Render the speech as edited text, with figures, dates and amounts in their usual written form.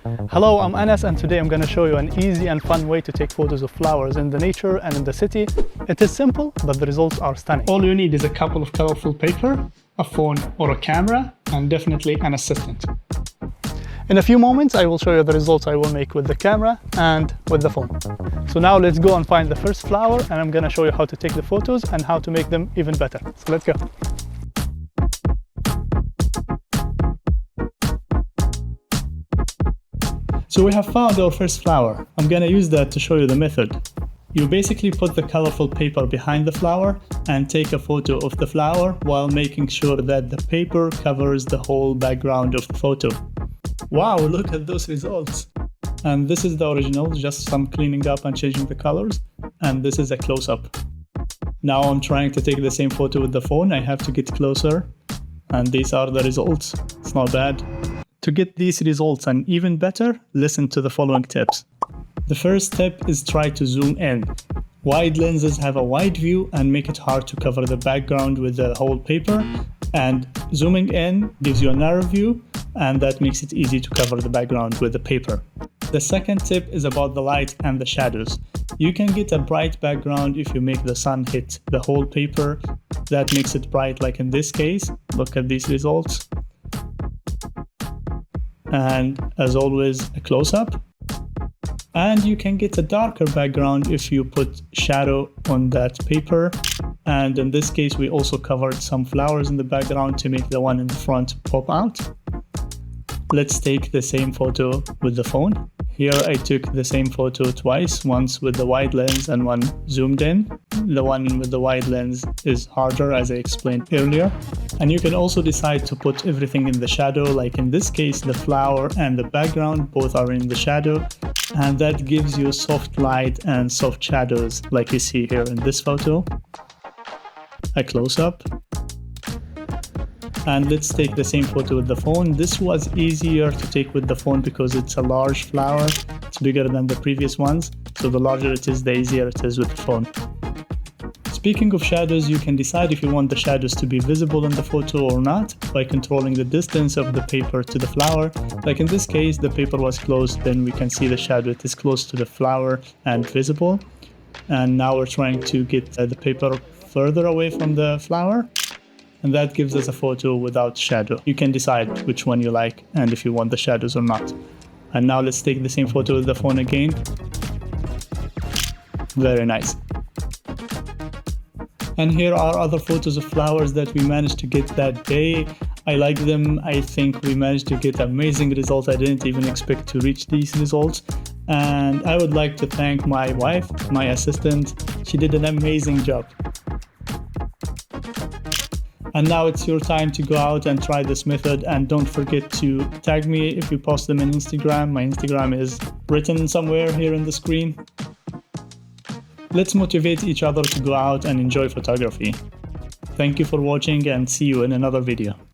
Hello, I'm Anas and today I'm going to show you an easy and fun way to take photos of flowers in the nature and in the city. It is simple, but the results are stunning. All you need is a couple of colorful paper, a phone or a camera, and definitely an assistant. In a few moments, I will show you the results I will make with the camera and with the phone. So now let's go and find the first flower, and I'm going to show you how to take the photos and how to make them even better. So let's go. So we have found our first flower. I'm going to use that to show you the method. You basically put the colorful paper behind the flower and take a photo of the flower while making sure that the paper covers the whole background of the photo. Wow, look at those results. And this is the original, just some cleaning up and changing the colors. And this is a close-up. Now I'm trying to take the same photo with the phone. I have to get closer. And these are the results. It's not bad. To get these results and even better, listen to the following tips. The first tip is try to zoom in. Wide lenses have a wide view and make it hard to cover the background with the whole paper, and zooming in gives you a narrow view, and that makes it easy to cover the background with the paper. The second tip is about the light and the shadows. You can get a bright background if you make the sun hit the whole paper. That makes it bright, like in this case. Look at these results. And as always, a close-up. And you can get a darker background if you put shadow on that paper. And in this case, we also covered some flowers in the background to make the one in the front pop out. Let's take the same photo with the phone. Here I took the same photo twice, once with the wide lens and one zoomed in. The one with the wide lens is harder, as I explained earlier. And you can also decide to put everything in the shadow, like in this case, the flower and the background both are in the shadow. And that gives you soft light and soft shadows, like you see here in this photo. A close-up. And let's take the same photo with the phone. This was easier to take with the phone because it's a large flower. It's bigger than the previous ones. So the larger it is, the easier it is with the phone. Speaking of shadows, you can decide if you want the shadows to be visible in the photo or not by controlling the distance of the paper to the flower. Like in this case, the paper was close, then we can see the shadow. It is close to the flower and visible. And now we're trying to get the paper further away from the flower. And that gives us a photo without shadow. You can decide which one you like and if you want the shadows or not. And now let's take the same photo with the phone again. Very nice. And here are other photos of flowers that we managed to get that day. I like them. I think we managed to get amazing results. I didn't even expect to reach these results. And I would like to thank my wife, my assistant. She did an amazing job. And now it's your time to go out and try this method, and don't forget to tag me if you post them on Instagram. My Instagram is written somewhere here on the screen. Let's motivate each other to go out and enjoy photography. Thank you for watching and see you in another video.